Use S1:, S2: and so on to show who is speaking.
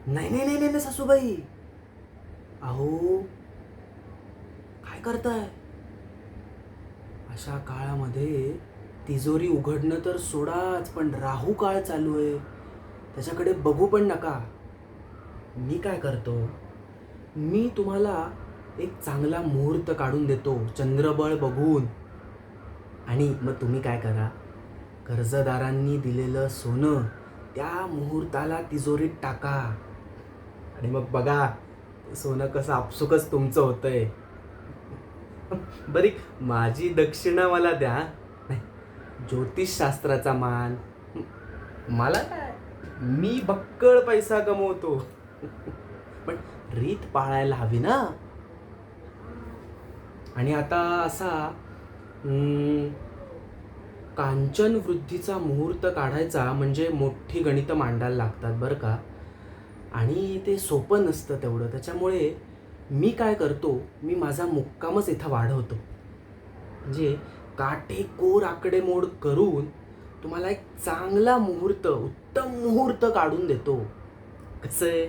S1: नाही नाही नाही नाही सासूबाई, अहो काय करताय? अशा काळामध्ये तिजोरी उघडणं तर सोडाच, पण राहू काळ चालू आहे, त्याच्याकडे बघू पण नका. मी काय करतो, मी तुम्हाला एक चांगला मुहूर्त काढून देतो चंद्रबळ बघून. आणि मग तुम्ही काय करा, कर्जदारांनी दिलेलं सोनं त्या मुहूर्ताला तिजोरीत टाका आणि मग बघा ते सोनं कसं आपसुकच तुमचं होतंय. बरी माझी दक्षिणा मला द्या. नाही, ज्योतिषशास्त्राचा मान मला काय, मी बक्कळ पैसा कमवतो. पण रीत पाळायला हवी ना. आणि आता असा कांचन वृद्धीचा मुहूर्त काढायचा म्हणजे मोठी गणितं मांडायला लागतात बरं का. आणि ते सोपं नसतं तेवढं. त्याच्यामुळे मी काय करतो, मी माझा मुक्कामच इथं वाढवतो. म्हणजे काटेकोर आकडेमोड करून तुम्हाला एक चांगला मुहूर्त, उत्तम मुहूर्त काढून देतो. कसं आहे?